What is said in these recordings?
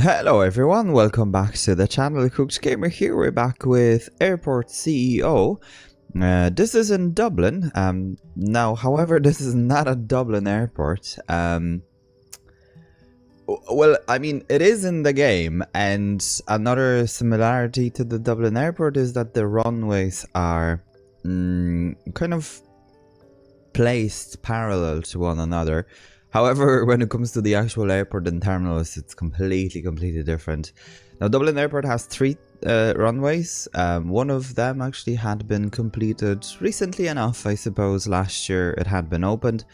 Hello everyone, welcome back to the channel. Cooked Gamer here. We're back with Airport CEO. This is in Dublin. Now, however, this is not a Dublin airport. Well, I mean, it is in the game, and another similarity to the Dublin airport is that the runways are kind of placed parallel to one another. However, when it comes to the actual airport and terminals, it's completely different. Now, Dublin Airport has three runways. One of them actually had been completed recently enough, I suppose. Last year it had been opened.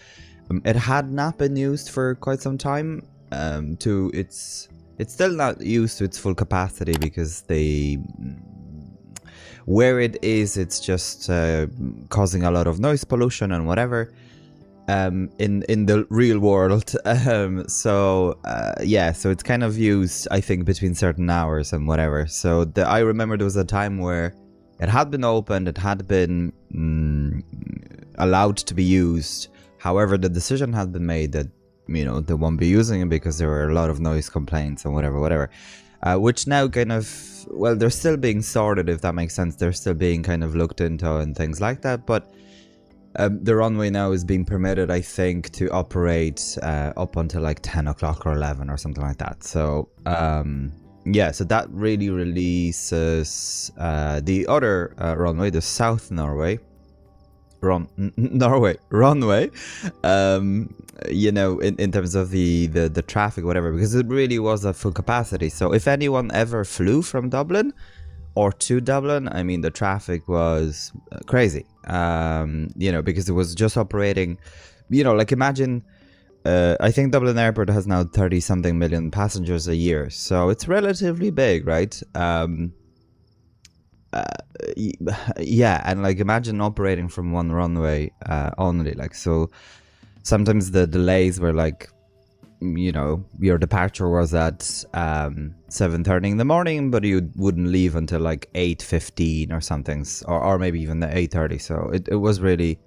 It had not been used for quite some time. It's still not used to its full capacity because where it is, it's just causing a lot of noise pollution and whatever. In the real world, so it's kind of used, I think, between certain hours and whatever. So I remember there was a time where it had been opened, it had been allowed to be used. However, the decision had been made that, you know, they won't be using it because there were a lot of noise complaints and whatever. Which now kind of, well, they're still being sorted, if that makes sense. They're still being kind of looked into and things like that, but the runway now is being permitted, I think, to operate up until like 10 o'clock or 11 or something like that. So, so that really releases the other runway, the South Norway runway, you know, in terms of the traffic, whatever, because it really was at full capacity. So if anyone ever flew from Dublin or to Dublin, I mean, the traffic was crazy. You know, because it was just operating, you know, like imagine, I think Dublin Airport has now 30-something million passengers a year, so it's relatively big, right? Yeah, and like imagine operating from one runway only, like, so sometimes the delays were like, you know, your departure was at 7:30 in the morning, but you wouldn't leave until like 8:15 or something, or maybe even 8:30. So it was really,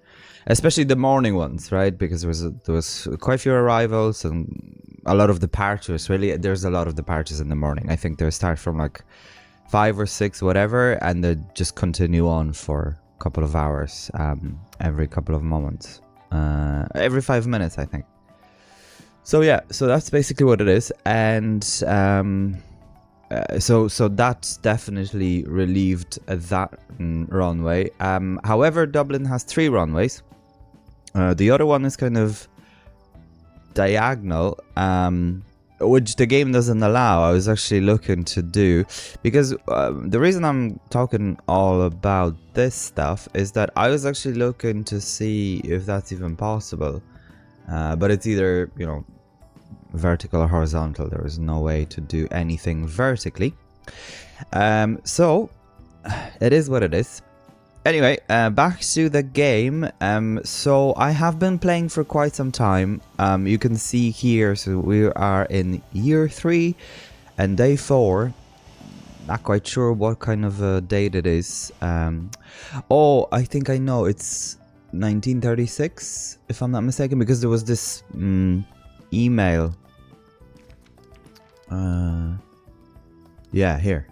especially the morning ones, right? Because there was quite a few arrivals and a lot of departures. Really, there's a lot of departures in the morning. I think they start from like 5 or 6, whatever, and they just continue on for a couple of hours, every couple of moments, every 5 minutes, I think. So yeah, so that's basically what it is, and so that's definitely relieved that runway. However, Dublin has 3 runways. The other one is kind of diagonal, which the game doesn't allow. I was actually looking to do, because the reason I'm talking all about this stuff is that I was actually looking to see if that's even possible. But it's either, you know, vertical or horizontal. There is no way to do anything vertically. So it is what it is. Anyway, back to the game. So I have been playing for quite some time. You can see here, so we are in year 3 and day 4. Not quite sure what kind of a date it is. Oh, I think I know. It's 1936, if I'm not mistaken, because there was this email. Yeah, here.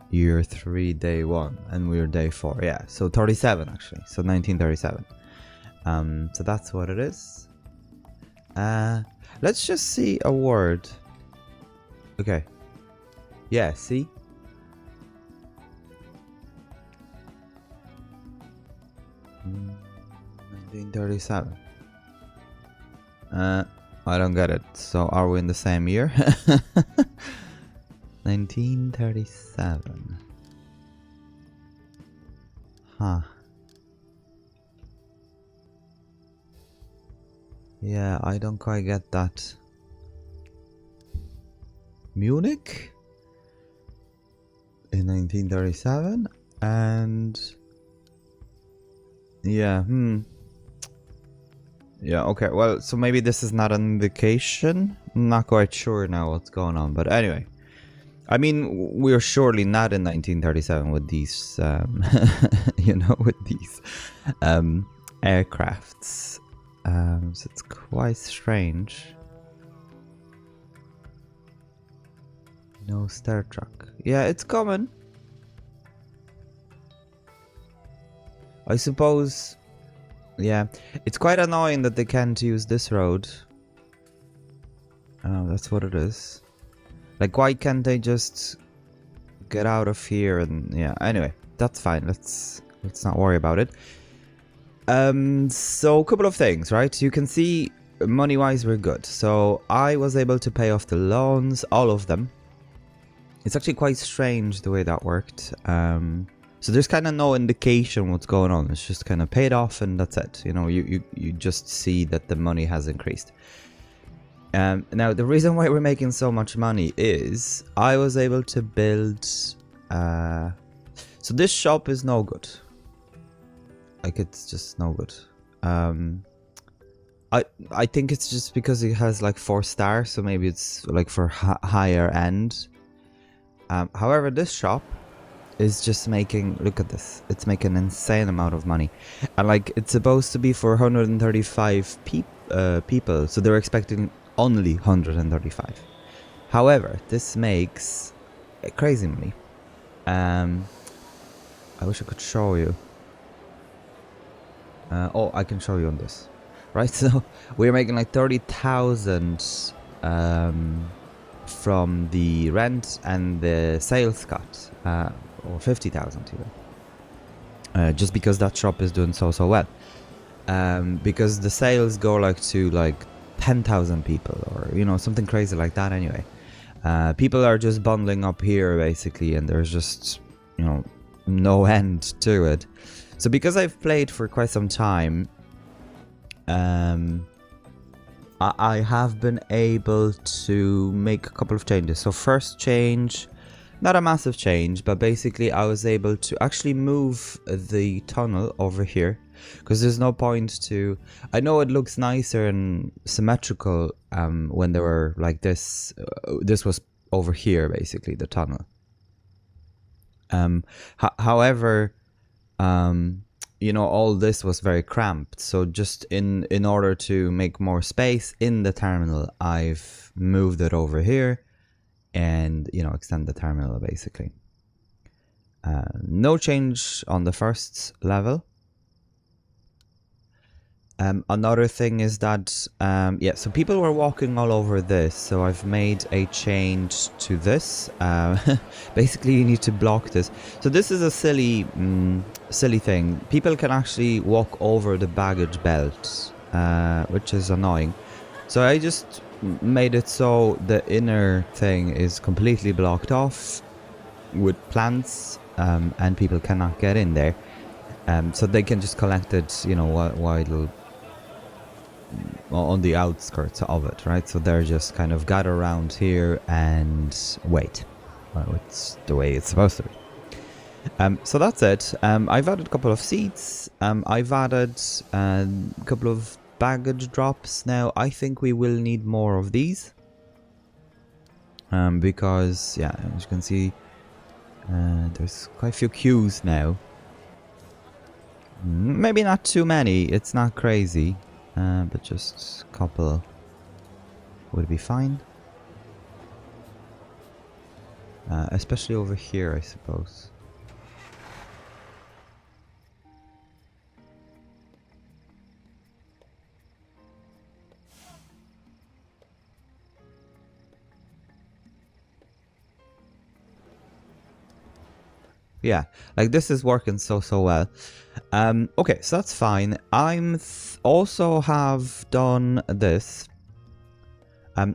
Year 3, day 1, and we're day 4. Yeah, so 37 actually. So 1937. So that's what it is. Let's just see a word. Okay. Yeah, see? Mm, 1937. I don't get it. So are we in the same year? 1937. Huh. Yeah, I don't quite get that. Munich? In 1937? And... yeah, yeah, okay, well, so maybe this is not an indication. I'm not quite sure now what's going on, but anyway. I mean, we're surely not in 1937 with these, you know, with these aircrafts. So it's quite strange. No stair truck. Yeah, it's coming. I suppose. Yeah, it's quite annoying that they can't use this road. Oh, that's what it is. Like, why can't they just get out of here? And yeah, anyway, that's fine. Let's not worry about it. So a couple of things, right? You can see money-wise we're good. So I was able to pay off the loans, all of them. It's actually quite strange the way that worked. So there's kind of no indication what's going on. It's just kind of paid off and that's it. You know, you just see that the money has increased. Now, the reason why we're making so much money is I was able to build... so this shop is no good. Like, it's just no good. I think it's just because it has like 4 stars, so maybe it's like for higher end. However, this shop is just making, look at this, it's making an insane amount of money. And like, it's supposed to be for 135 people, so they're expecting only 135. However, this makes crazy money. I wish I could show you. Oh, I can show you on this. Right, so we're making like 30,000 from the rent and the sales cut, or 50,000 even. Just because that shop is doing so well. Because the sales go like to like 10,000 people, or you know, something crazy like that anyway. People are just bundling up here basically, and there's just, you know, no end to it. So because I've played for quite some time, I have been able to make a couple of changes. So first change, not a massive change, but basically I was able to actually move the tunnel over here, because there's no point to... I know it looks nicer and symmetrical when they were like this. This was over here, basically, the tunnel. However, you know, all this was very cramped. So just in order to make more space in the terminal, I've moved it over here and, you know, extend the terminal basically. No change on the first level. Another thing is that, yeah, so people were walking all over this, so I've made a change to this. Basically, you need to block this. So this is a silly thing. People can actually walk over the baggage belt, which is annoying. So I just made it so the inner thing is completely blocked off with plants, and people cannot get in there. So they can just collect it, you know, while on the outskirts of it, right? So they're just kind of gather around here and wait. Well, it's the way it's supposed to be. So that's it. I've added a couple of seats. I've added a couple of baggage drops. Now, I think we will need more of these. Because, yeah, as you can see, there's quite a few queues now. Maybe not too many, it's not crazy. But just a couple would be fine. Especially over here, I suppose. Yeah, like this is working so well. Okay, so that's fine. I'm also have done this.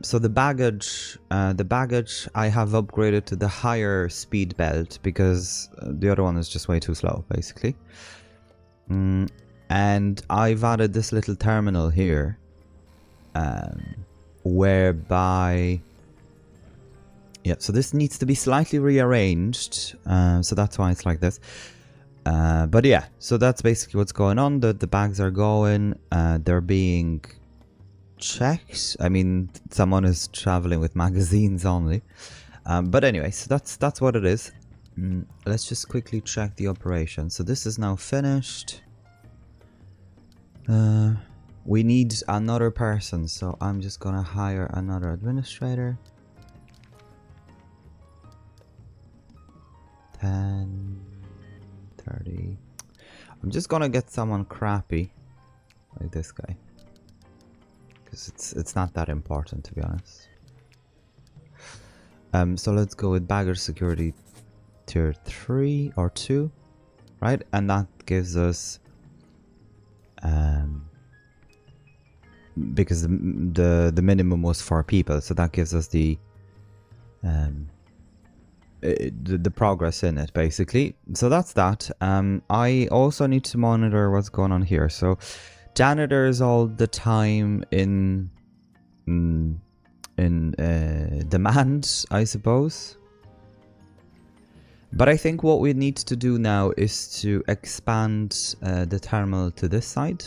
So the baggage I have upgraded to the higher speed belt because the other one is just way too slow, basically. And I've added this little terminal here, whereby... Yeah, so this needs to be slightly rearranged, so that's why it's like this. But yeah, so that's basically what's going on. The bags are going, they're being checked. I mean, someone is traveling with magazines only. But anyway, so that's what it is. Let's just quickly check the operation. So this is now finished. We need another person, so I'm just gonna hire another administrator. 10, 30. I'm just gonna get someone crappy like this guy, because it's not that important, to be honest. So let's go with bagger security tier 3 or 2, right? And that gives us because the minimum was 4 people, so that gives us the progress in it, basically. So that's that. I also need to monitor what's going on here. So janitors all the time in demand, I suppose. But I think what we need to do now is to expand the terminal to this side.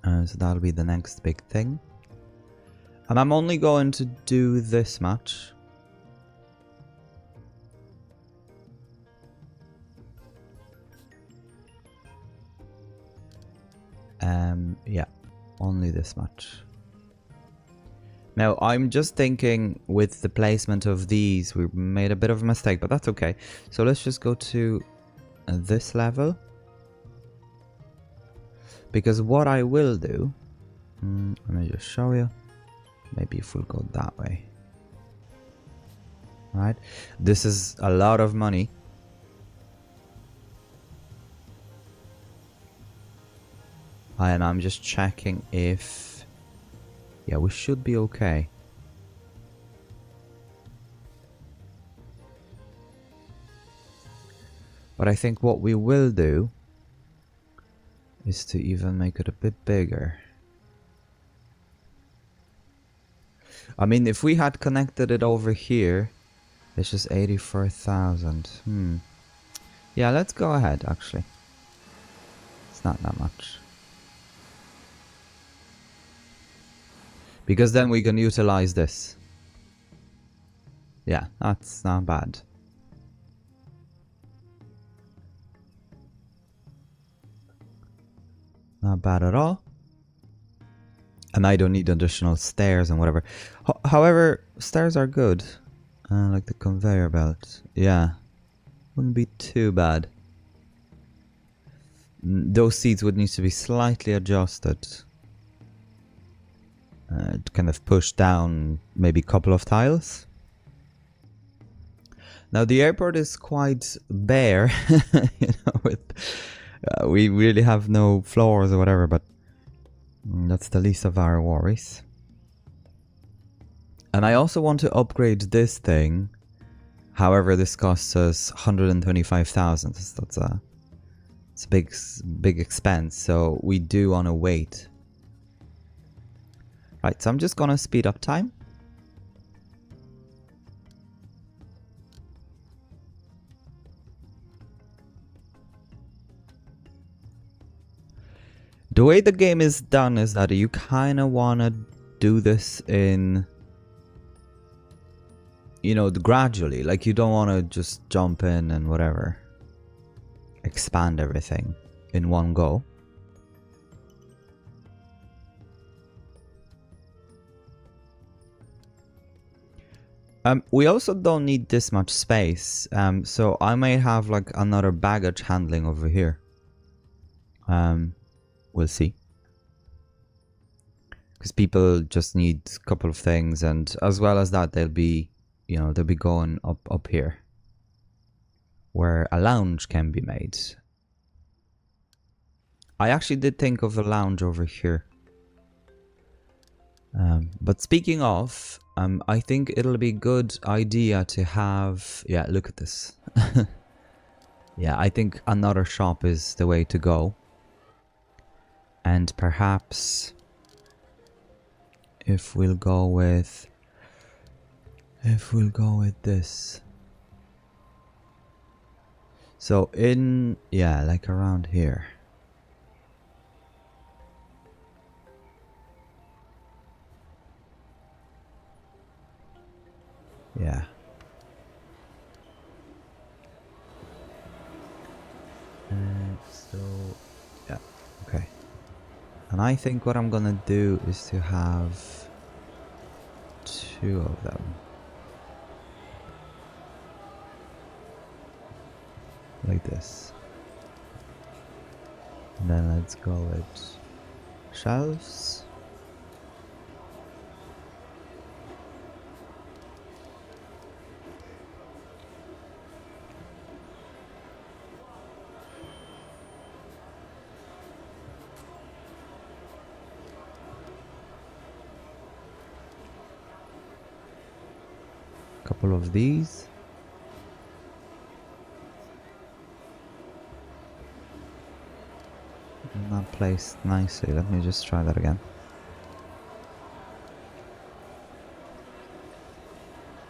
So that'll be the next big thing. And I'm only going to do this much. Yeah, only this much. Now, I'm just thinking with the placement of these, we made a bit of a mistake, but that's okay. So let's just go to this level. Because what I will do, let me just show you. Maybe if we'll go that way. Right? This is a lot of money. And I'm just checking if... Yeah, we should be okay. But I think what we will do is to even make it a bit bigger. I mean, if we had connected it over here, it's just 84,000. Yeah, let's go ahead, actually. It's not that much. Because then we can utilize this. Yeah, that's not bad. Not bad at all. And I don't need additional stairs and whatever. However, stairs are good. Like the conveyor belt. Yeah. Wouldn't be too bad. Those seats would need to be slightly adjusted. To kind of push down maybe a couple of tiles. Now the airport is quite bare. You know, with, we really have no floors or whatever, but that's the least of our worries. And I also want to upgrade this thing. However, this costs us 125,000. That's a big expense. So we do want to wait. Right, so I'm just gonna speed up time. The way the game is done is that you kind of want to do this in, you know, gradually. Like, you don't want to just jump in and whatever. Expand everything in one go. We also don't need this much space. So I may have like another baggage handling over here. We'll see. Because people just need a couple of things, and as well as that, they'll be, you know, they'll be going up here, where a lounge can be made. I actually did think of a lounge over here. But speaking of, I think it'll be a good idea to have... Yeah, look at this. Yeah, I think another shop is the way to go. And perhaps if we'll go with this. So in, yeah, like around here. Yeah. So, yeah, okay. And I think what I'm gonna do is to have 2 of them. like this. And then let's go with shelves. Couple of these. Not placed nicely. Let me just try that again.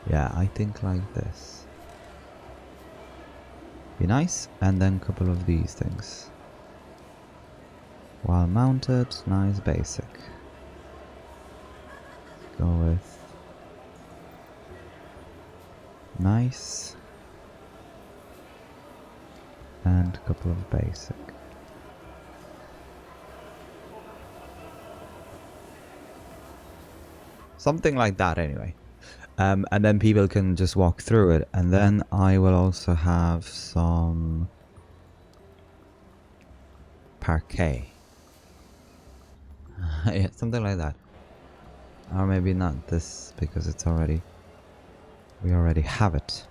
Yeah, I think like this. Be nice. And then a couple of these things. While mounted, nice basic. Go with nice. And a couple of basic. Something like that anyway. And then people can just walk through it. And then I will also have some parquet. Yeah, something like that. Or maybe not this because it's already... we already have it.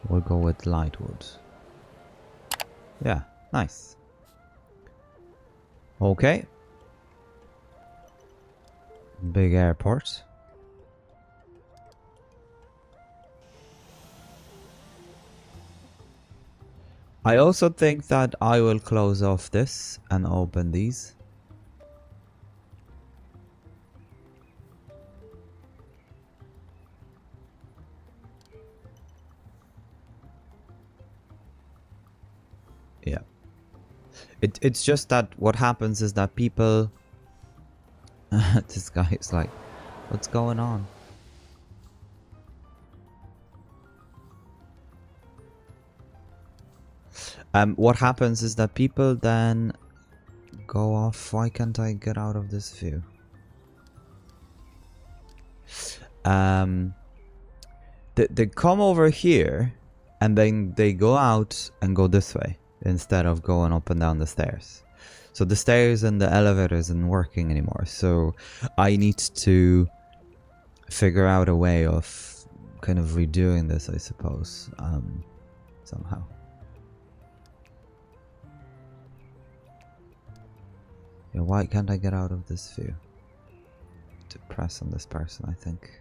We'll go with light wood. Yeah, nice. Okay. Big airport. I also think that I will close off this and open these. Yeah. It's just that what happens is that people... this guy is like, what's going on? What happens is that people then go off. Why can't I get out of this view? They come over here and then they go out and go this way instead of going up and down the stairs. So the stairs and the elevator isn't working anymore. So I need to figure out a way of kind of redoing this, I suppose, somehow. Yeah, why can't I get out of this view? To press on this person, I think.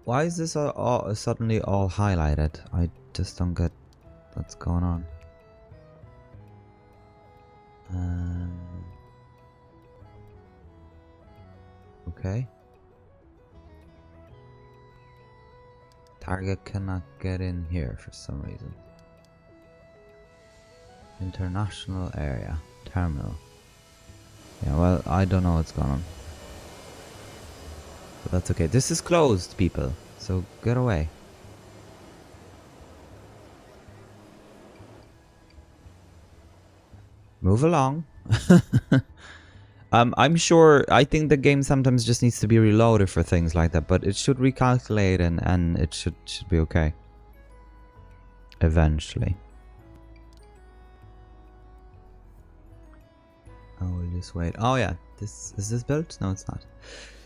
Why is this all suddenly all highlighted? I just don't get what's going on. Okay. Target cannot get in here for some reason. International area. Terminal. Yeah, well, I don't know what's going on. But that's okay. This is closed, people. So get away. Move along. I'm sure, I think the game sometimes just needs to be reloaded for things like that, but it should recalculate and it should be okay. Eventually. Oh, we'll just wait. Oh yeah, is this built? No, it's not.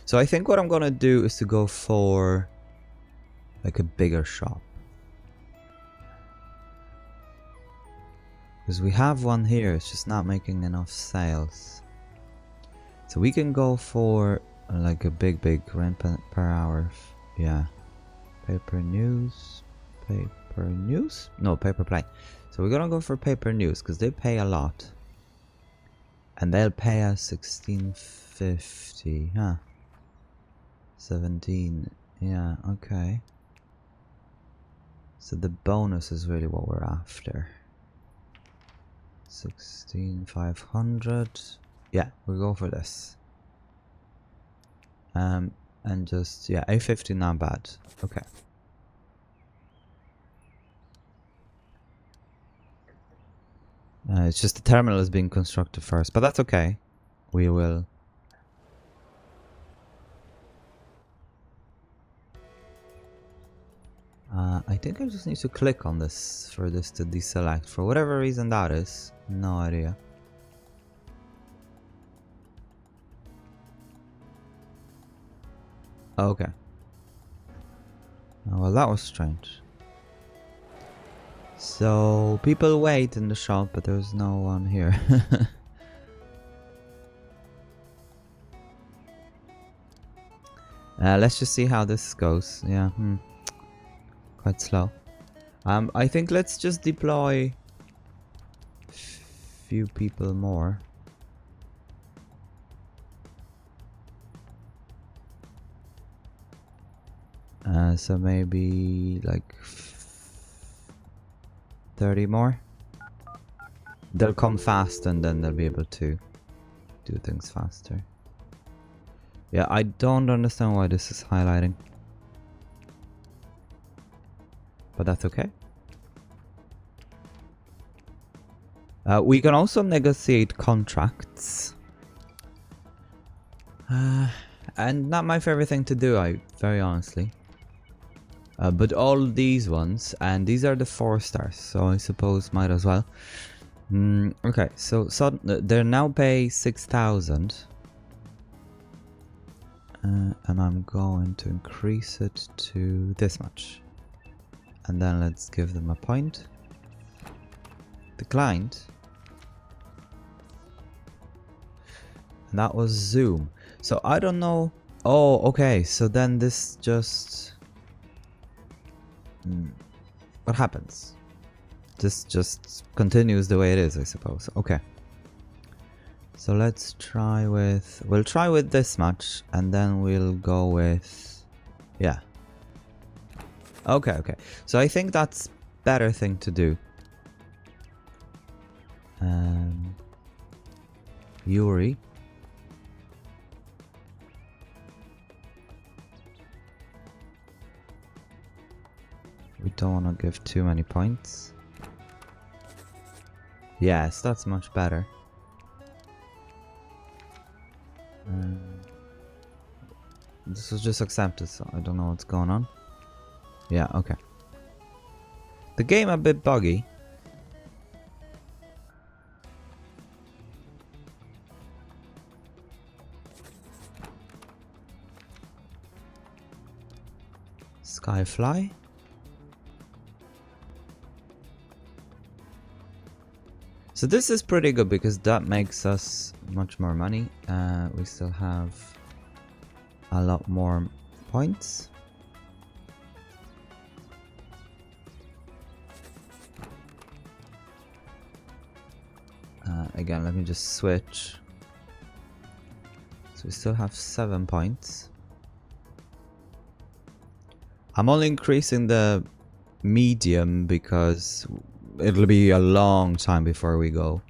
So I think what I'm gonna do is to go for like a bigger shop. Because we have one here, it's just not making enough sales. So we can go for like a big rent per hour. Yeah. Paper news. Paper news? No, paper play. So we're gonna go for paper news because they pay a lot. And they'll pay us 16.50, huh? 17, yeah, okay. So the bonus is really what we're after. 16,500. Yeah, we'll go for this. And just, yeah, A50 not bad. Okay. It's just the terminal is being constructed first, but that's okay. We will. I think I just need to click on this for this to deselect. For whatever reason that is. No idea. Okay. Oh, well, that was strange. So, people wait in the shop, but there's no one here. Let's just see how this goes. Yeah, quite slow. I think let's just deploy few people more. So maybe like 30 more. They'll come fast and then they'll be able to do things faster. Yeah, I don't understand why this is highlighting. But that's okay. We can also negotiate contracts. And not my favorite thing to do, very honestly. But all these ones, and these are the 4 stars, so I suppose might as well. Okay, so they now pay 6,000. And I'm going to increase it to this much. And then let's give them a point. Declined. And that was Zoom. So I don't know. Oh, okay. So then this just... what happens? This just continues the way it is, I suppose. Okay. So let's try with... We'll try with this much. And then we'll go with... Yeah. Okay, okay. So I think that's better thing to do. Yuri. We don't want to give too many points. Yes, that's much better. This was just accepted, so I don't know what's going on. Yeah, okay. The game a bit buggy. Skyfly. So this is pretty good because that makes us much more money. We still have a lot more points. Again, let me just switch. So we still have 7 points. I'm only increasing the medium because it'll be a long time before we go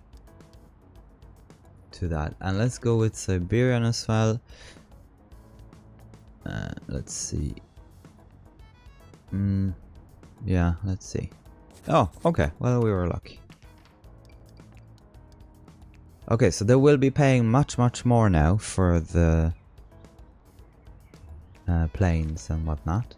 to that. And let's go with Siberian as well. Let's see. Yeah, let's see. Oh, okay. Well, we were lucky. Okay, so they will be paying much more now for the planes and whatnot.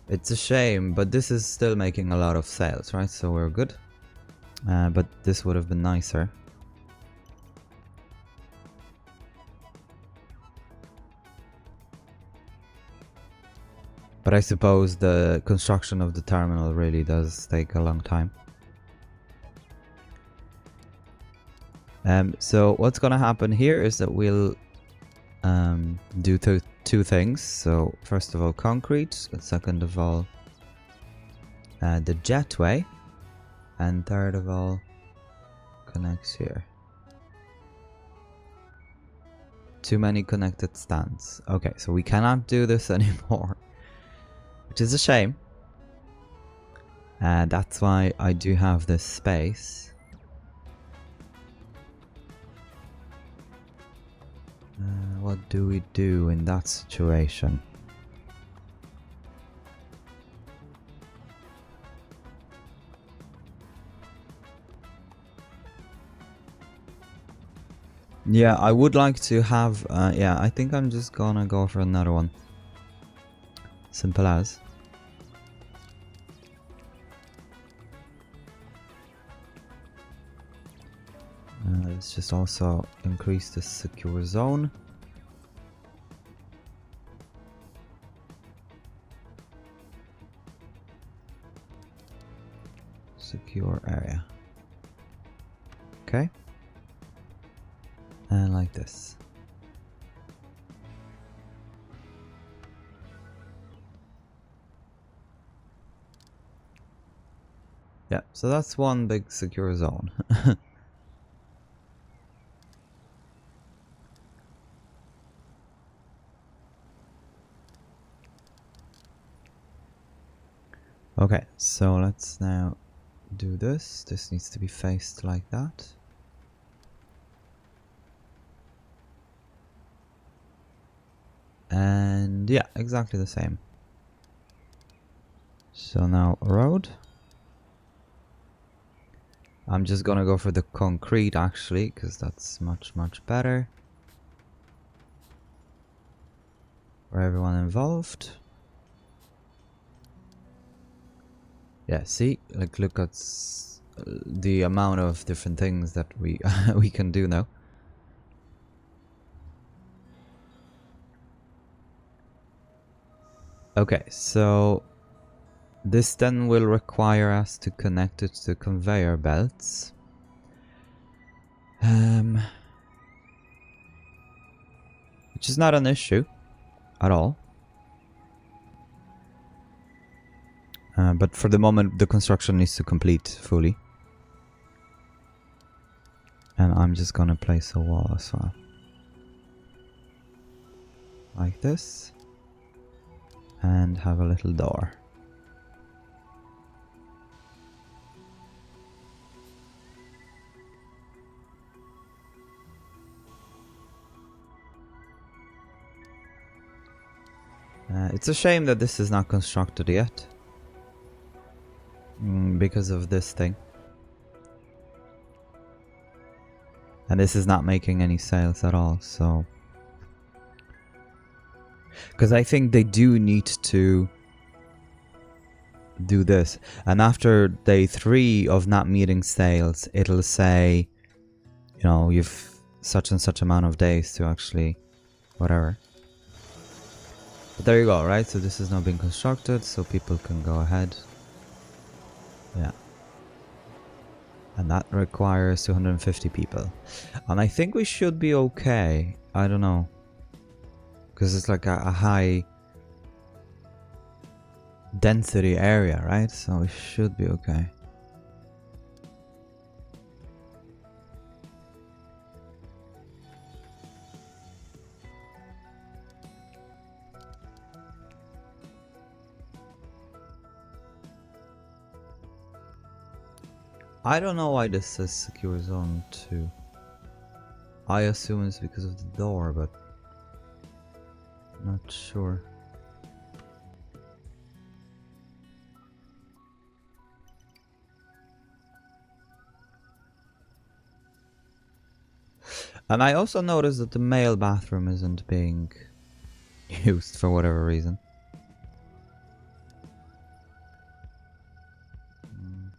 It's a shame, but this is still making a lot of sales, right? So we're good. But this would have been nicer. But I suppose the construction of the terminal really does take a long time. So what's gonna happen here is that we'll do two things. So first of all concrete, and second of all the jetway, and third of all connects here. Too many connected stands. Okay, so we cannot do this anymore, which is a shame. That's why I do have this space. What do we do in that situation? Yeah, I would like to have... yeah, I think I'm just gonna go for another one. Simple as. Let's just also increase the secure zone. Secure area. Okay. And like this. Yeah, so that's one big secure zone. Okay, so let's now do this. This needs to be faced like that. And yeah, exactly the same. So now road. I'm just gonna go for the concrete actually, because that's much better for everyone involved. Yeah, see, like look at the amount of different things that we we can do now. Okay, so this then will require us to connect it to conveyor belts. Which is not an issue at all. But for the moment, the construction needs to complete fully. And I'm just gonna place a wall as well. Like this. And have a little door. It's a shame that this is not constructed yet. Because of this thing. And this is not making any sales at all, so... Because I think they do need to do this. And after day 3 of not meeting sales, it'll say, you know, you've such and such amount of days to actually... whatever. But there you go, right? So this is now being constructed, so people can go ahead. Yeah. And that requires 250 people. And I think we should be okay. I don't know. Because it's like a high density area, right? So we should be okay. I don't know why this says secure zone 2. I assume it's because of the door, but not sure. And I also noticed that the male bathroom isn't being used for whatever reason.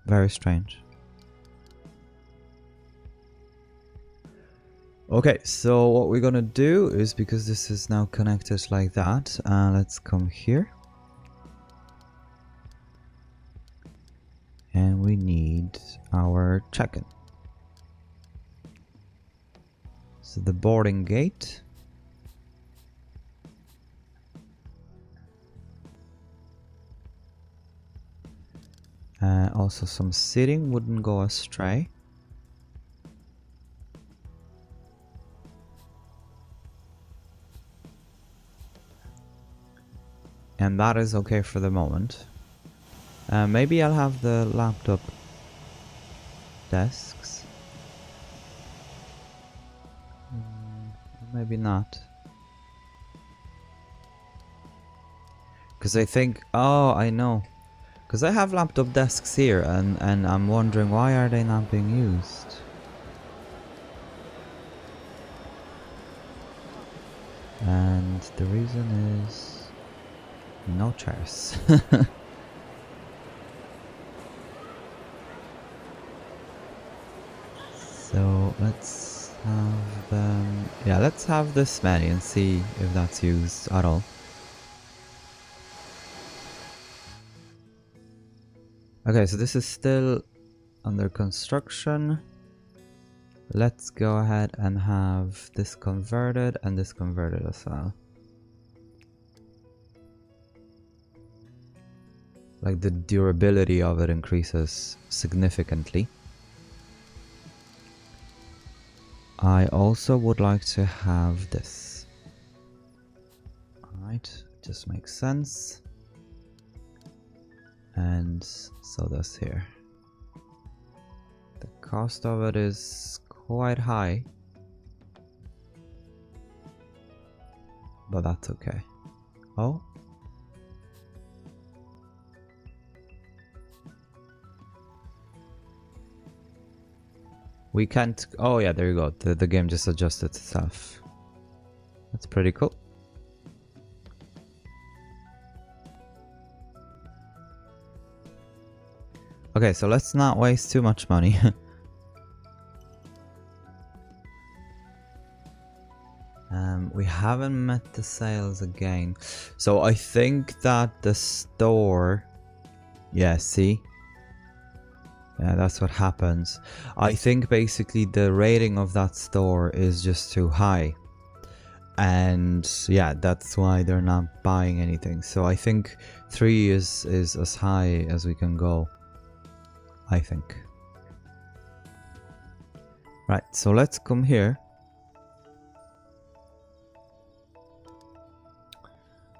Very strange. Okay, so what we're gonna do is, because this is now connected like that, let's come here. And we need our check-in. So the boarding gate. Also some seating wouldn't go astray. And that is okay for the moment. Maybe I'll have the laptop desks. Maybe not. Because I think... Oh, I know. Because I have laptop desks here and I'm wondering why are they not being used? And the reason is... No chairs. So let's have them. Yeah, let's have this many and see if that's used at all. Okay, so this is still under construction. Let's go ahead and have this converted and this converted as well. Like the durability of it increases significantly. I also would like to have this. Alright, just makes sense. And so does here. The cost of it is quite high, but that's okay. Oh. We can't... Oh yeah, there you go. The game just adjusted itself. That's pretty cool. Okay, so let's not waste too much money. We haven't met the sales again. So I think that the store... Yeah, see? Yeah, that's what happens. I think basically the rating of that store is just too high. And yeah, that's why they're not buying anything. So I think 3 is as high as we can go. I think. Right, so let's come here.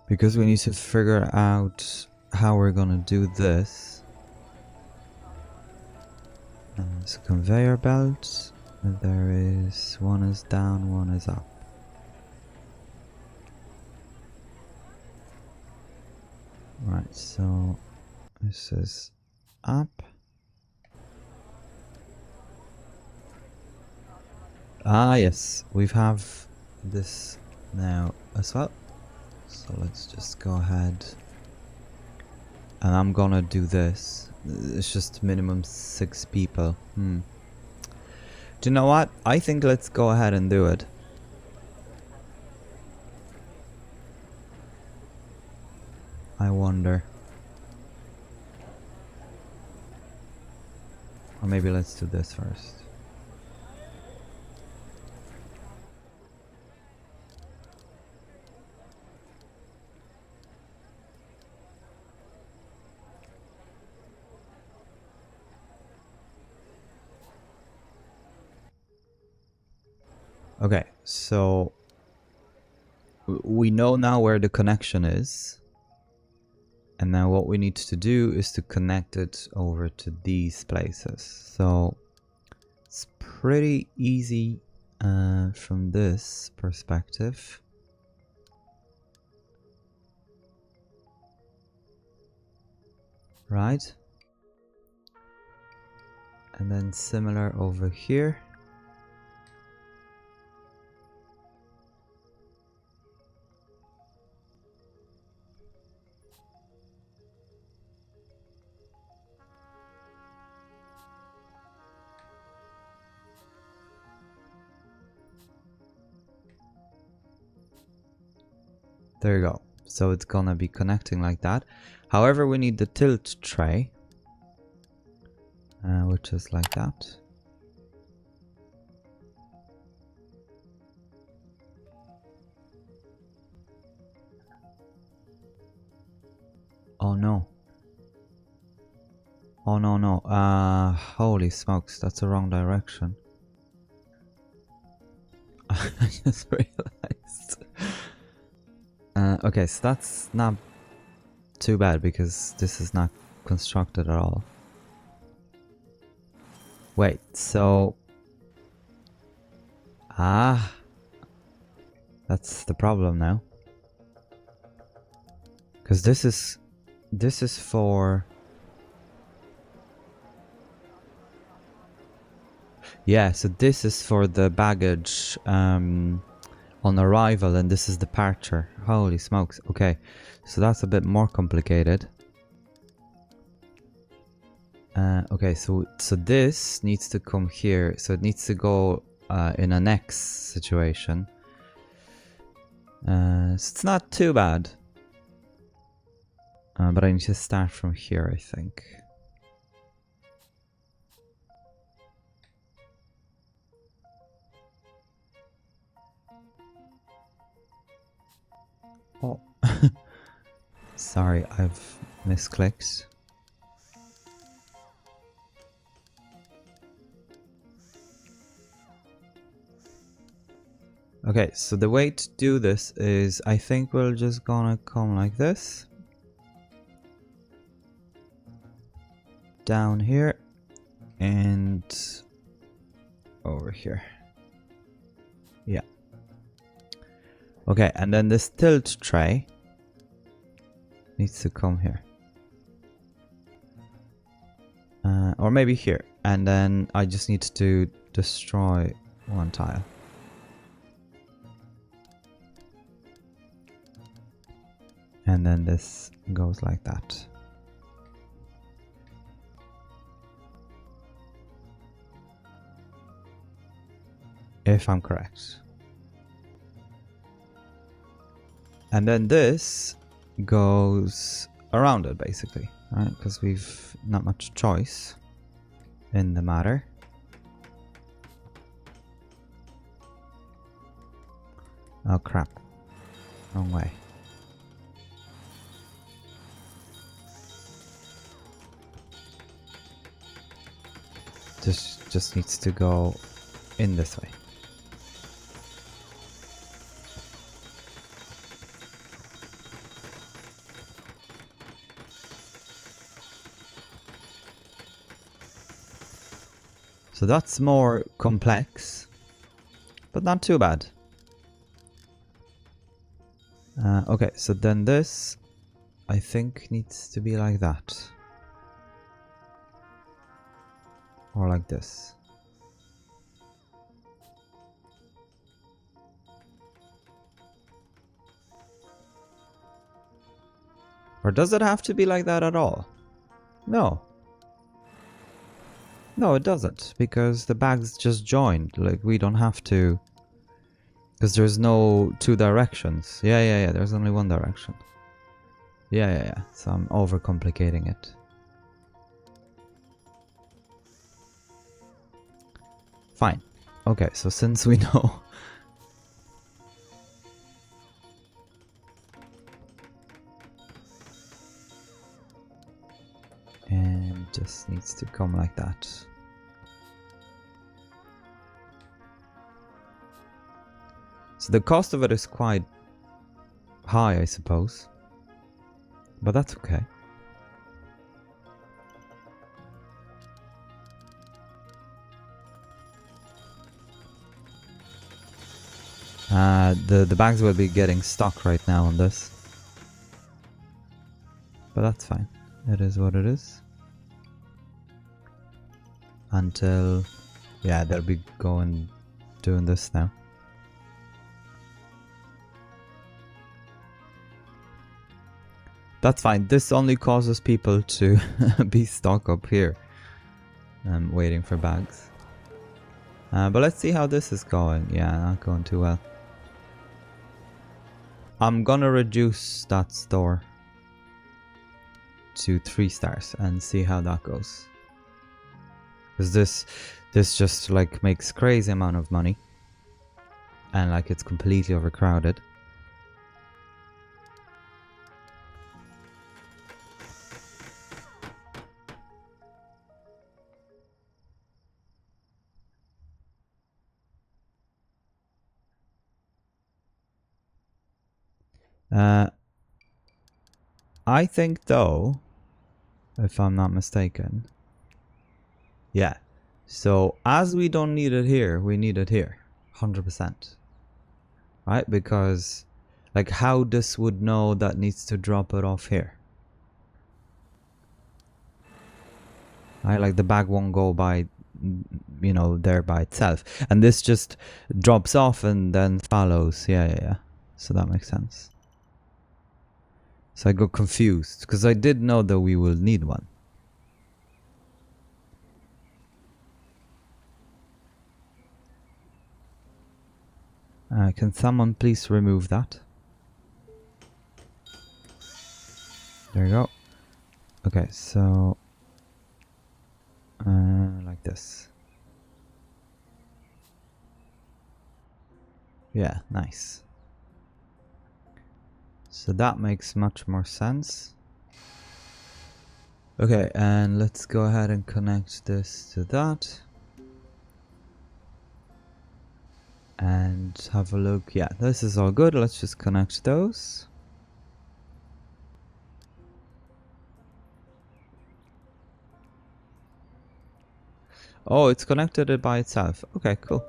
Because we need to figure out how we're gonna do this. There's a conveyor belt, and there is one is down, one is up. Right, so this is up. Ah, yes, we have this now as well. So let's just go ahead. And I'm gonna do this. It's just minimum 6 people. Do you know what? I think let's go ahead and do it. I wonder. Or maybe let's do this first. Okay, so we know now where the connection is. And now what we need to do is to connect it over to these places. So it's pretty easy from this perspective. Right? And then similar over here. There you go. So it's gonna be connecting like that. However, we need the tilt tray, which is like that. Oh no. Oh no, no. Holy smokes, that's the wrong direction. I just realized. Okay, so that's not too bad because this is not constructed at all. Wait, so... Ah! That's the problem now. Because this is for... Yeah, so this is for the baggage on on arrival, and this is departure. Holy smokes. Okay, so that's a bit more complicated. Okay, so this needs to come here. So it needs to go in a next situation. So it's not too bad. But I need to start from here, I think. Oh. Sorry, I've misclicked. Okay, so the way to do this is, I think we're just gonna come like this. Down here. And over here. Yeah. Okay, and then this tilt tray needs to come here. Or maybe here. And then I just need to destroy one tile. And then this goes like that. If I'm correct. And then this goes around it basically, right? Because we've not much choice in the matter. Oh crap. Wrong way. This just needs to go in this way. So that's more complex, but not too bad. Okay, so then this, I think, needs to be like that. Or like this. Or does it have to be like that at all? No. No, it doesn't, because the bags just joined. Like, we don't have to... Because there's no two directions. Yeah, there's only one direction. Yeah. So I'm overcomplicating it. Fine. Okay, so since we know... and just needs to come like that. So the cost of it is quite high, I suppose. But that's okay. The bags will be getting stuck right now on this. But that's fine. It is what it is. Until... yeah, they'll be doing this now. That's fine. This only causes people to be stuck up here. Waiting for bags. But let's see how this is going. Yeah, not going too well. I'm gonna reduce that store to 3 stars and see how that goes. Because this just like makes crazy amount of money. And like it's completely overcrowded. I think though, if I'm not mistaken, yeah, so as we don't need it here, we need it here, 100%, right? Because like how this would know that needs to drop it off here, right? Like the bag won't go by you know, there by itself. And this just drops off and then follows. Yeah. So that makes sense. So I got confused because I did know that we will need one. Can someone please remove that? There you go. Okay, so like this. Yeah, nice. So that makes much more sense. Okay, and let's go ahead and connect this to that. And have a look. Yeah, this is all good. Let's just connect those. Oh, it's connected it by itself. Okay, cool.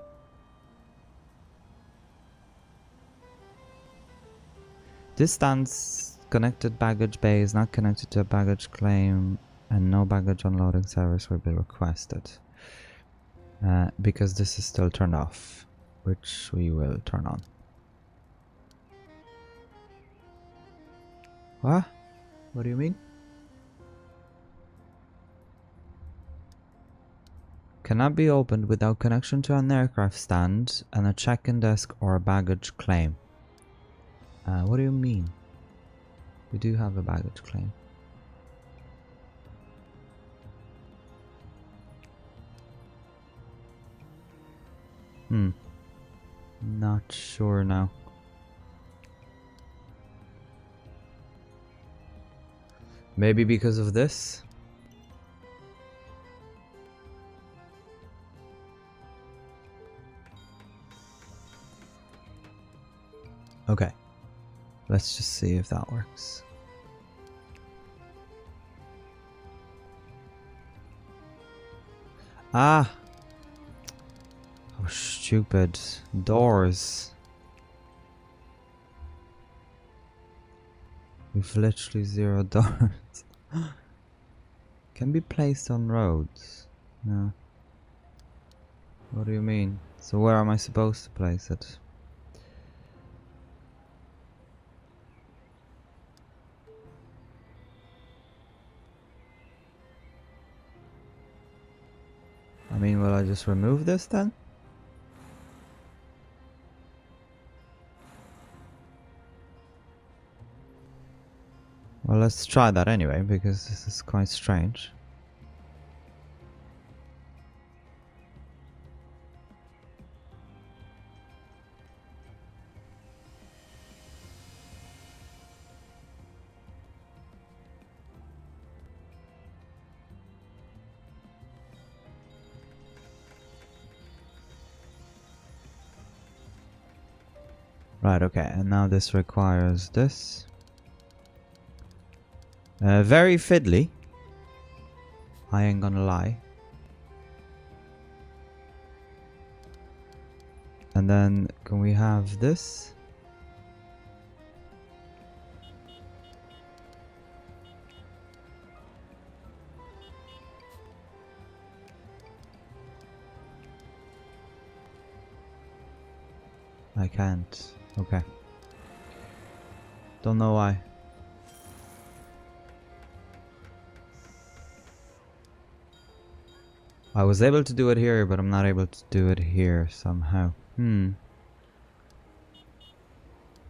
This stands connected baggage bay is not connected to a baggage claim and no baggage unloading service will be requested. Because this is still turned off, which we will turn on. What? What do you mean? Cannot be opened without connection to an aircraft stand and a check-in desk or a baggage claim. What do you mean? We do have a baggage claim. Not sure now. Maybe because of this? Okay. Let's just see if that works. Ah! Oh, stupid. Doors. We've literally 0 doors. Can be placed on roads. No. What do you mean? So where am I supposed to place it? I mean, will I just remove this then? Well, let's try that anyway, because this is quite strange. Right, okay, and now this requires this. Very fiddly. I ain't gonna lie. And then, can we have this? I can't. Okay. Don't know why. I was able to do it here, but I'm not able to do it here somehow.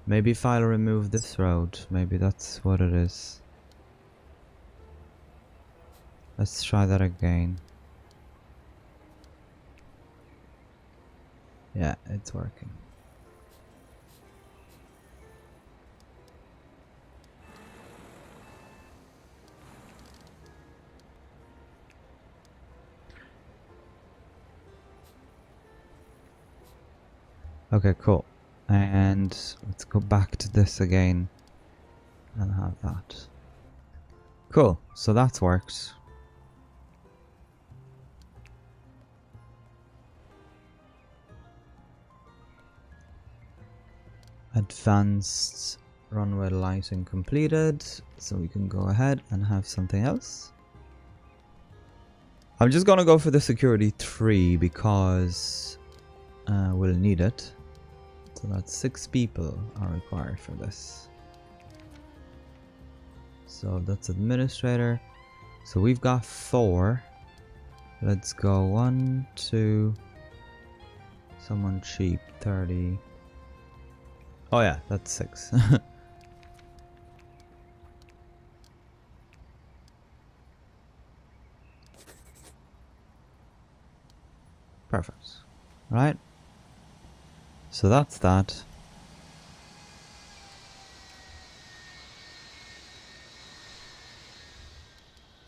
Maybe if I'll remove this road, maybe that's what it is. Let's try that again. Yeah, it's working. Okay, cool. And let's go back to this again and have that. Cool, so that's worked. Advanced runway lighting completed, so we can go ahead and have something else. I'm just gonna go for the security 3 because we'll need it. So that's 6 people are required for this. So that's administrator. So we've got 4. Let's go 1, 2. Someone cheap, 30. Oh yeah, that's 6. Perfect. Right. So that's that.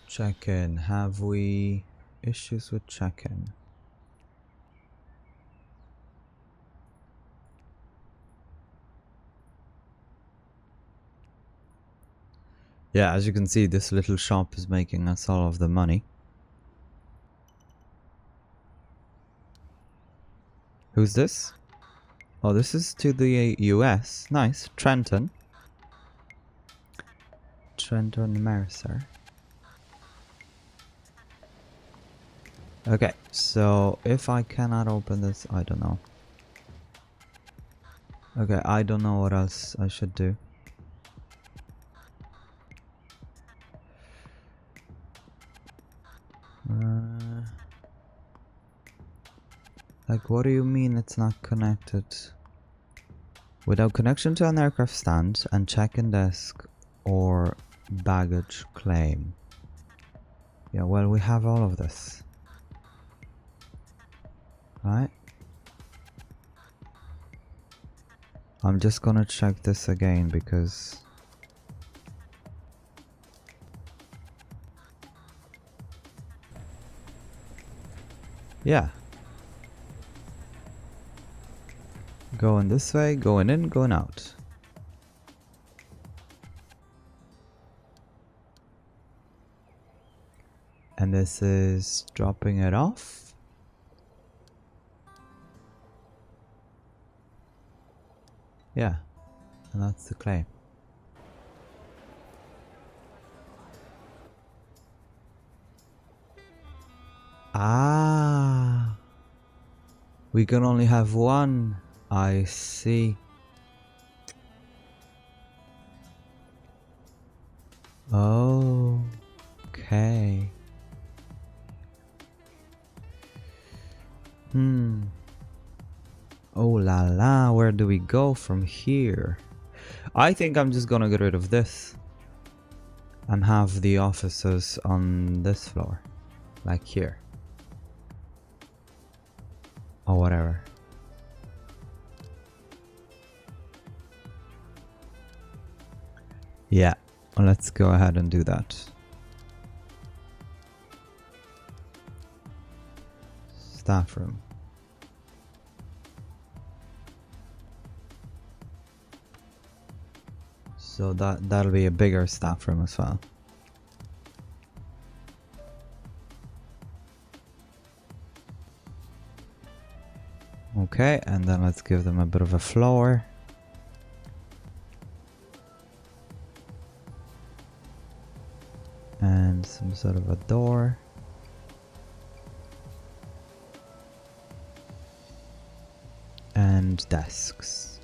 Check-in. Have we issues with check-in? Yeah, as you can see, this little shop is making us all of the money. Who's this? Oh, this is to the US. Nice. Trenton. Trenton Mercer. Okay, so if I cannot open this, I don't know. Okay, I don't know what else I should do. Like, what do you mean it's not connected? Without connection to an aircraft stand and check-in desk or baggage claim. Yeah, well, we have all of this. Right? I'm just gonna check this again because... yeah. Going this way, going in, going out. And this is dropping it off. Yeah. And that's the claim. Ah. We can only have one. I see. Oh. Okay. Oh la la, where do we go from here? I think I'm just gonna get rid of this. And have the offices on this floor. Like here. Or whatever. Yeah, let's go ahead and do that. Staff room. So that'll be a bigger staff room as well. Okay, and then let's give them a bit of a floor. And some sort of a door. And desks.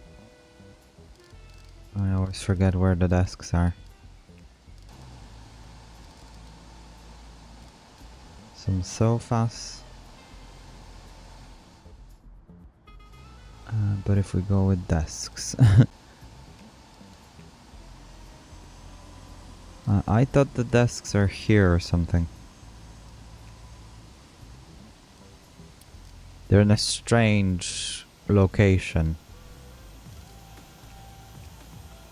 I always forget where the desks are. Some sofas. But if we go with desks. I thought the desks are here or something. They're in a strange location.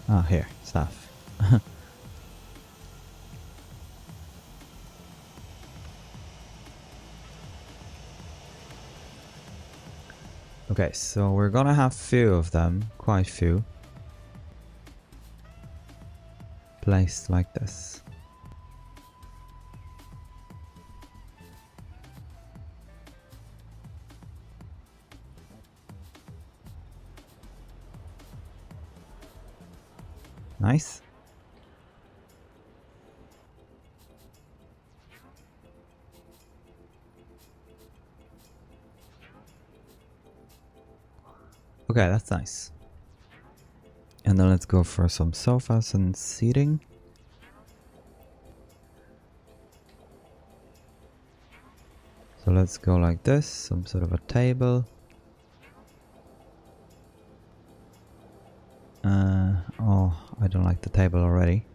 Ah, here, staff. Okay, so we're gonna have few of them, quite few. Placed like this. Nice. Okay, that's nice. And then let's go for some sofas and seating. So let's go like this, some sort of a table. Oh, I don't like the table already.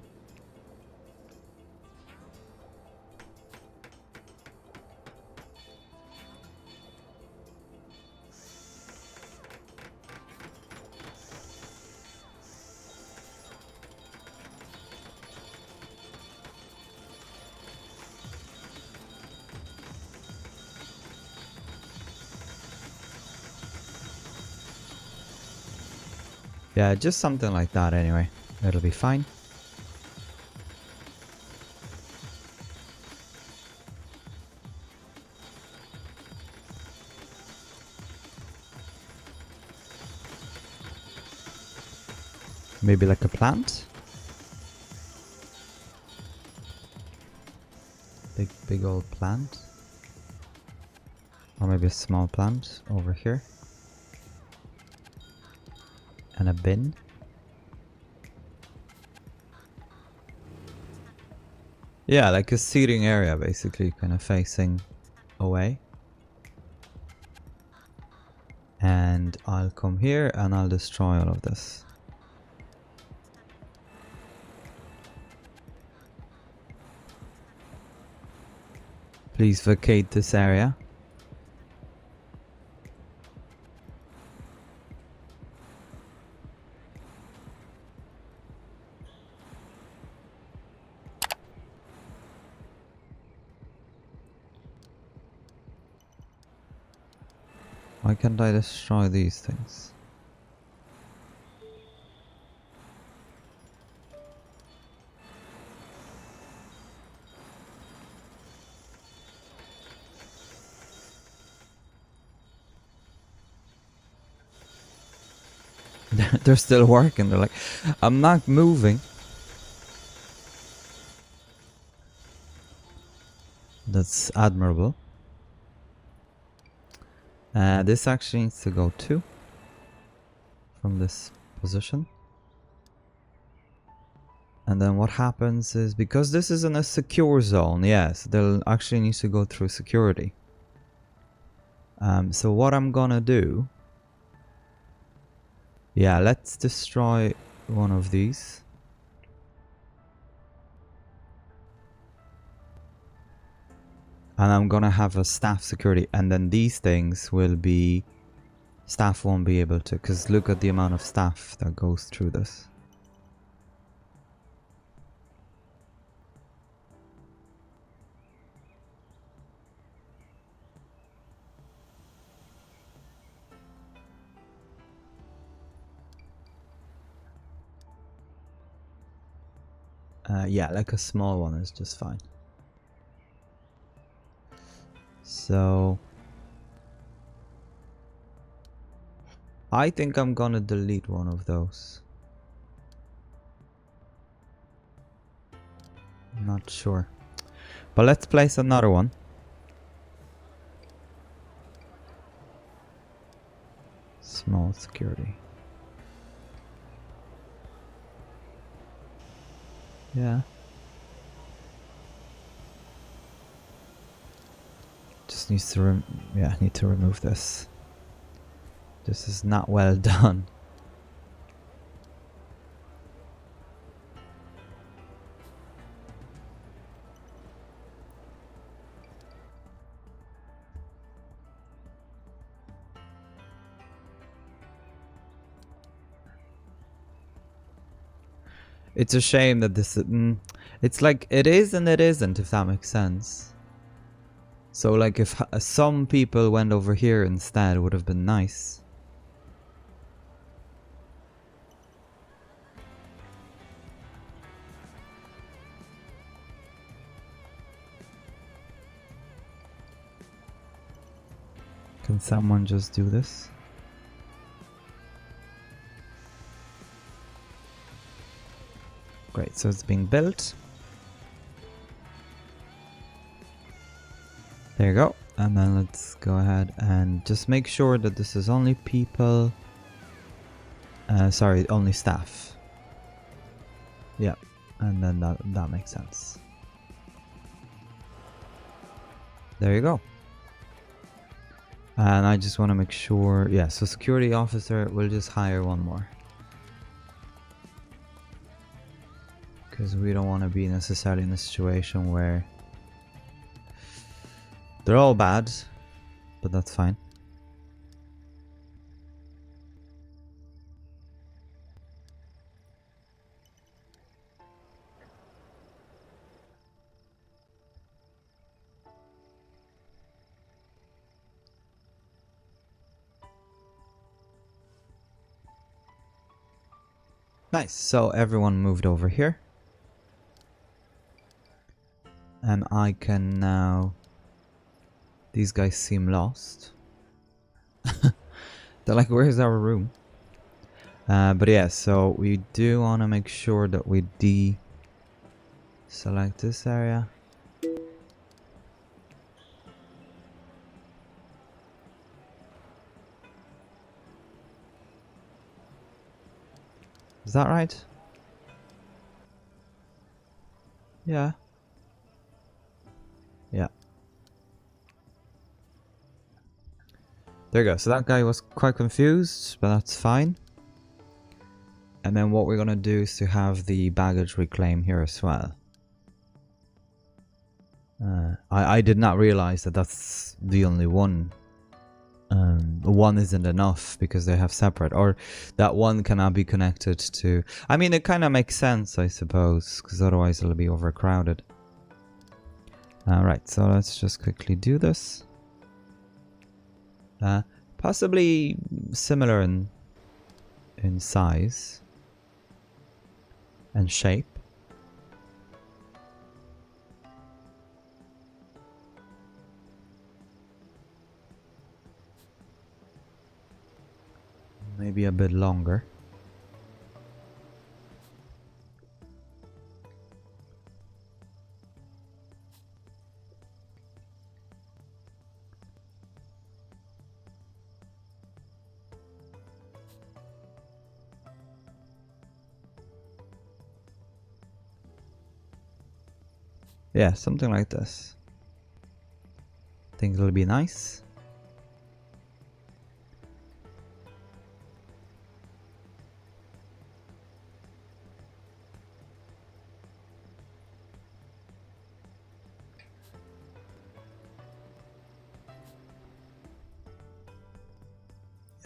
Yeah, just something like that anyway. It'll be fine. Maybe like a plant? Big old plant. Or maybe a small plant over here. And a bin. Yeah, like a seating area basically, kind of facing away. And I'll come here and I'll destroy all of this. Please vacate this area. Why can't I destroy these things? They're still working. They're like, I'm not moving. That's admirable. This actually needs to go too. From this position. And then what happens is, because this is in a secure zone, yes, they'll actually need to go through security. So what I'm gonna do... Yeah, let's destroy one of these. And I'm gonna have a staff security, and then these things will be... Staff won't be able to, because look at the amount of staff that goes through this. Yeah, like a small one is just fine. So... I think I'm gonna delete one of those. Not sure. But let's place another one. Small security. Yeah. Just needs to need to remove this. This is not well done. It's a shame that this... it's like, it is and it isn't, if that makes sense. So like, if some people went over here instead, would have been nice. Can someone just do this? Great, so it's being built. There you go. And then let's go ahead and just make sure that this is only people Sorry, only staff. Yeah, and then that makes sense. There you go. And I just want to make sure, yeah, so security officer, we'll just hire one more. Because we don't want to be necessarily in a situation where they're all bad, but that's fine. Nice, so everyone moved over here. And I can now... These guys seem lost. They're like, where's our room? But yeah, so we do want to make sure that we deselect this area. Is that right? Yeah. Yeah. There you go. So that guy was quite confused, but that's fine. And then what we're gonna do is to have the baggage reclaim here as well. I did not realize that that's the only one. One isn't enough because they have separate, or that one cannot be connected to... I mean, it kind of makes sense, I suppose, because otherwise it'll be overcrowded. Alright, so let's just quickly do this. Possibly similar in size and shape. Maybe a bit longer. Yeah, something like this. Think it'll be nice.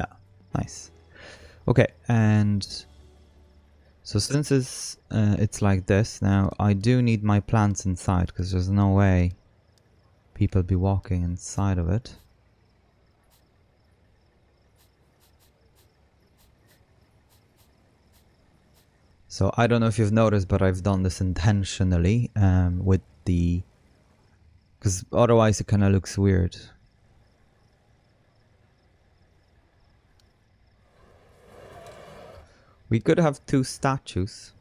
Yeah, nice. Okay, and so since it's like this now, I do need my plants inside because there's no way people be walking inside of it. So I don't know if you've noticed, but I've done this intentionally with the... because otherwise it kind of looks weird. We could have two statues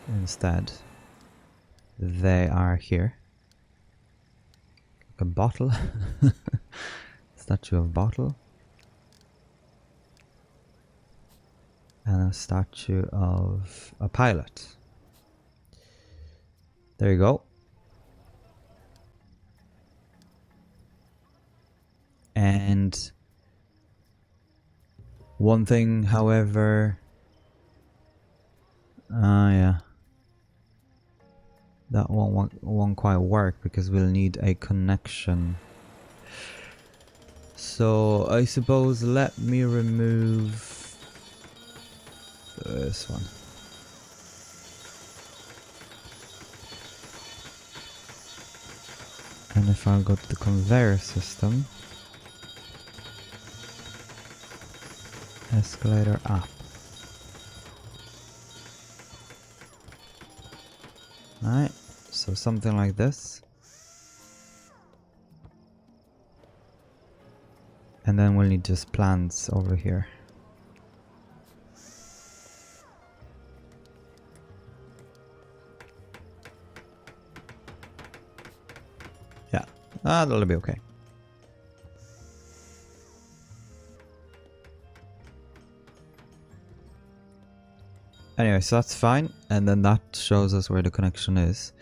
instead. They are here. A bottle. Statue of bottle. And a statue of a pilot. There you go. And one thing, however... yeah. That won't quite work because we'll need a connection. So I suppose let me remove this one. And if I go to the conveyor system, escalator up. Alright, so something like this. And then we'll need just plants over here. Yeah, that'll be okay. Anyway, so that's fine, and then that shows us where the connection is.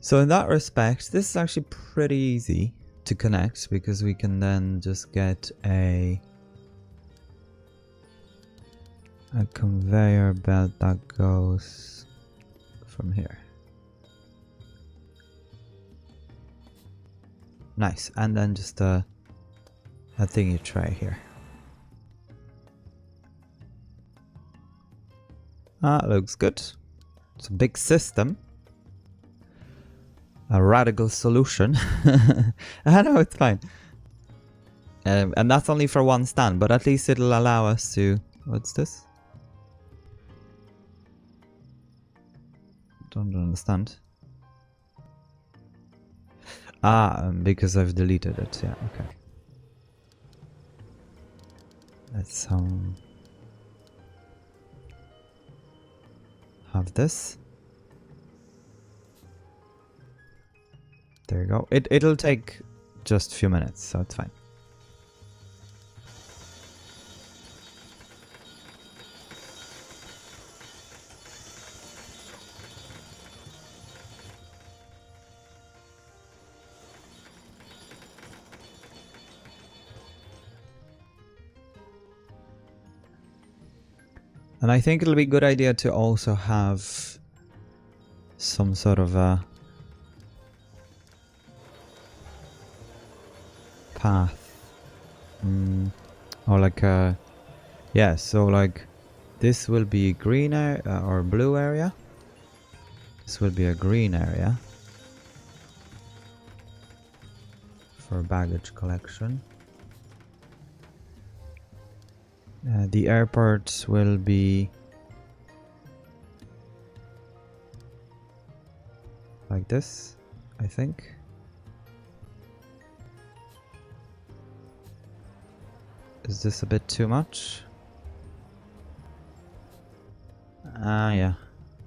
So in that respect, this is actually pretty easy to connect, because we can then just get a conveyor belt that goes from here. Nice, and then just a thingy tray here. Looks good. It's a big system. A radical solution. I know, it's fine. And that's only for one stand, but at least it'll allow us to... What's this? Don't understand. Because I've deleted it. Yeah, okay. Let's have this. There you go. It'll take just a few minutes, so it's fine. And I think it'll be a good idea to also have some sort of a path. Or like a... Yeah, so like this will be green or blue area. This will be a green area for baggage collection. The airport will be like this, I think. Is this a bit too much? Yeah,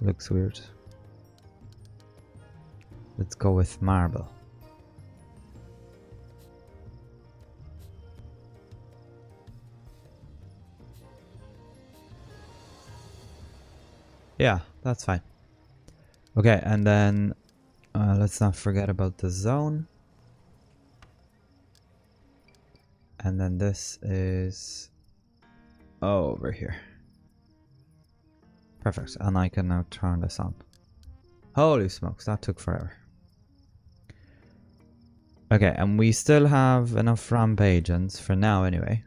looks weird. Let's go with marble. Yeah, that's fine. Okay, and then let's not forget about the zone. And then this is over here. Perfect, and I can now turn this on. Holy smokes, that took forever. Okay, and we still have enough ramp agents for now anyway.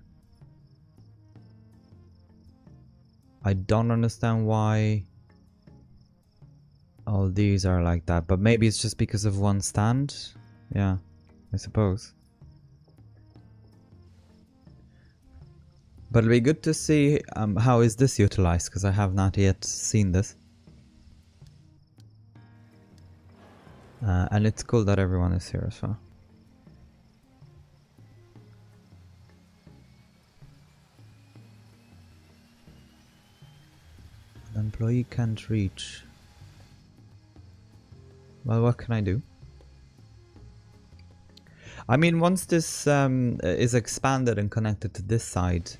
I don't understand why all these are like that, but maybe it's just because of one stand. Yeah, I suppose. But it'll be good to see how is this utilized, because I have not yet seen this. And it's cool that everyone is here as well. The employee can't reach. Well, what can I do? I mean, once this is expanded and connected to this side,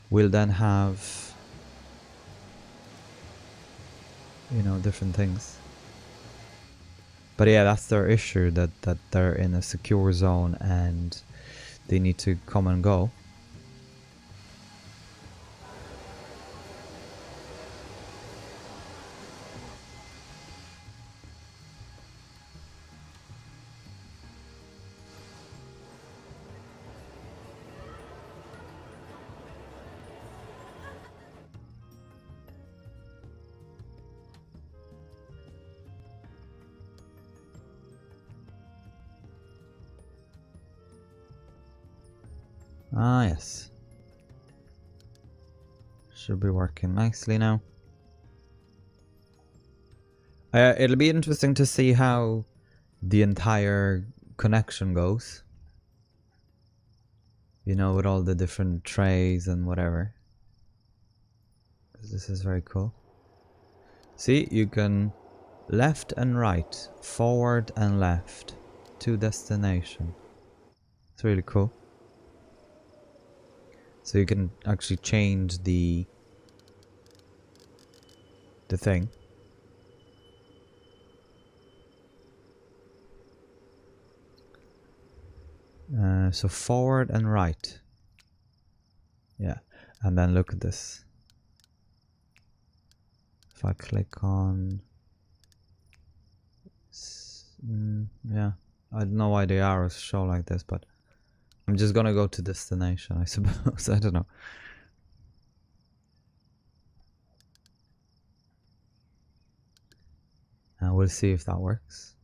we'll then have, you know, different things. But yeah, that's their issue, that they're in a secure zone and they need to come and go. Ah, yes. Should be working nicely now. It'll be interesting to see how the entire connection goes. You know, with all the different trays and whatever. This is very cool. See, you can left and right, forward and left to destination. It's really cool. So you can actually change the the thing. So forward and right. Yeah, and then look at this. If I click on... yeah, I don't know why the arrows show like this, but I'm just gonna go to destination, I suppose. I don't know. And we'll see if that works.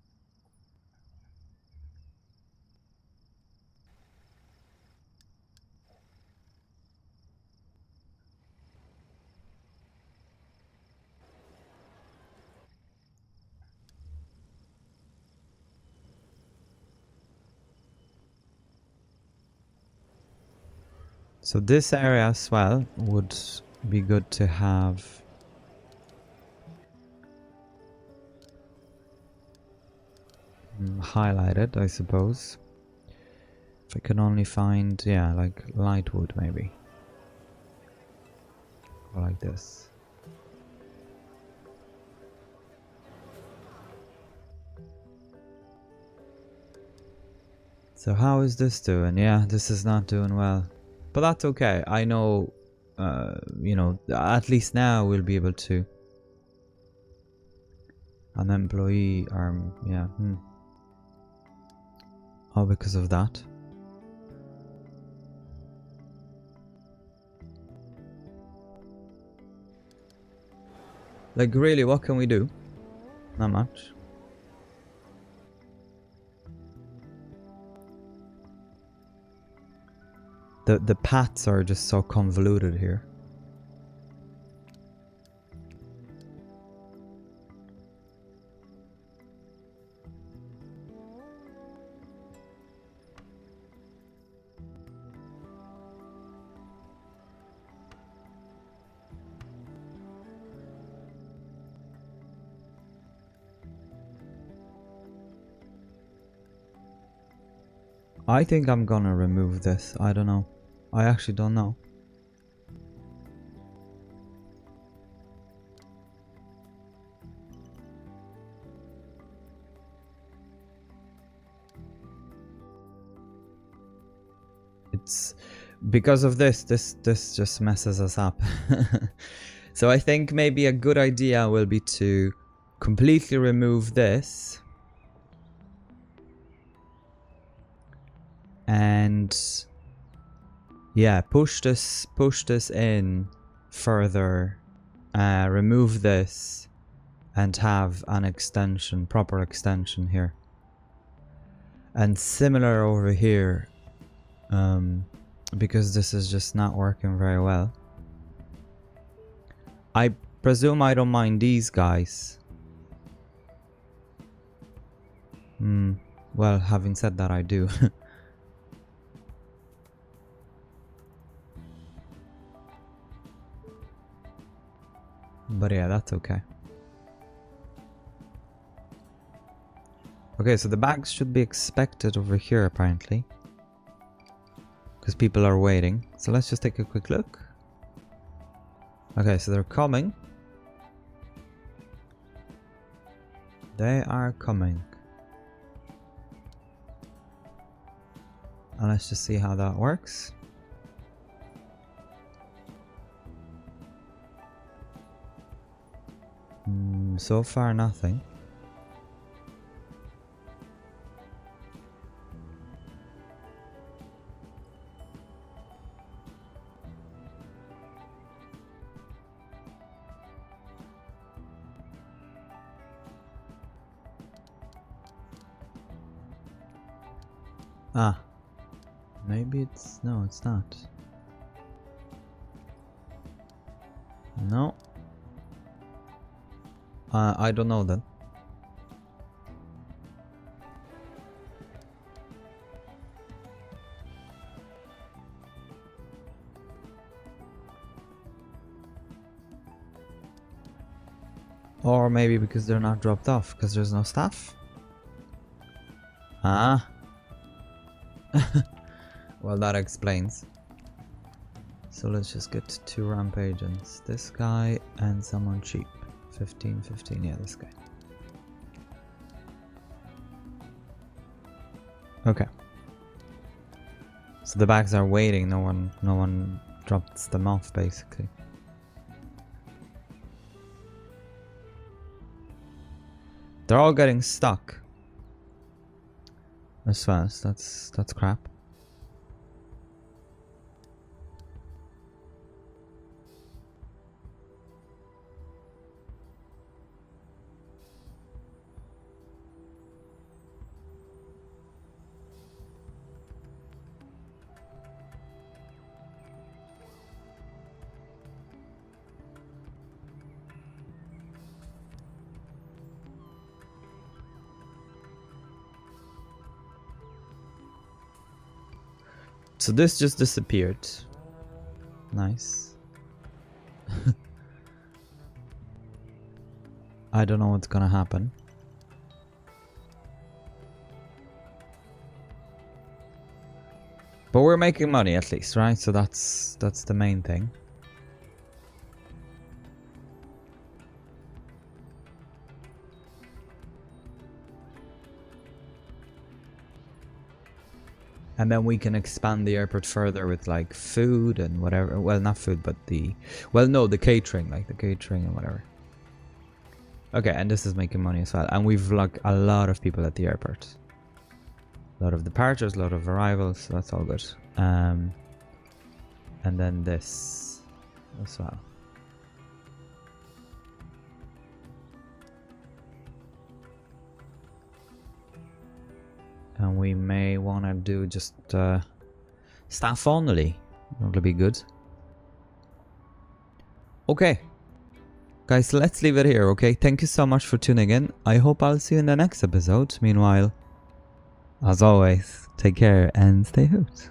So this area as well would be good to have highlighted, I suppose. If I can only find, yeah, like light wood maybe. Or like this. So how is this doing? Yeah, this is not doing well. But that's okay. I know, you know, at least now we'll be able to. An employee arm, yeah. Oh, because of that. Like, really, what can we do? Not much. The paths are just so convoluted here. I think I'm gonna remove this. I don't know. I actually don't know. It's because of this just messes us up. So I think maybe a good idea will be to completely remove this. And yeah, push this in further, remove this and have an extension, proper extension here. And similar over here, because this is just not working very well. I presume I don't mind these guys. Well, having said that, I do. But yeah, that's okay. Okay, so the bags should be expected over here apparently. Because people are waiting. So let's just take a quick look. Okay, so they're coming. They are coming. And let's just see how that works. So far, nothing. Ah. Maybe it's... no, it's not. No. I don't know then. Or maybe because they're not dropped off, because there's no staff? Ah. Well, that explains. So let's just get 2 ramp agents. This guy and someone cheap. 15, 15, yeah, this guy. Okay. So the bags are waiting, no one drops them off basically. They're all getting stuck. As fast, that's crap. So this just disappeared. Nice. I don't know what's gonna happen. But we're making money at least, right? So that's the main thing. And then we can expand the airport further with like food and whatever. Well, not food, but the catering, like the catering and whatever. Okay, and this is making money as well. And we've like a lot of people at the airport. A lot of departures, a lot of arrivals, so that's all good. And then this as well. And we may want to do just staff only. That'll be good. Okay. Guys, let's leave it here, okay? Thank you so much for tuning in. I hope I'll see you in the next episode. Meanwhile, as always, take care and stay hooked.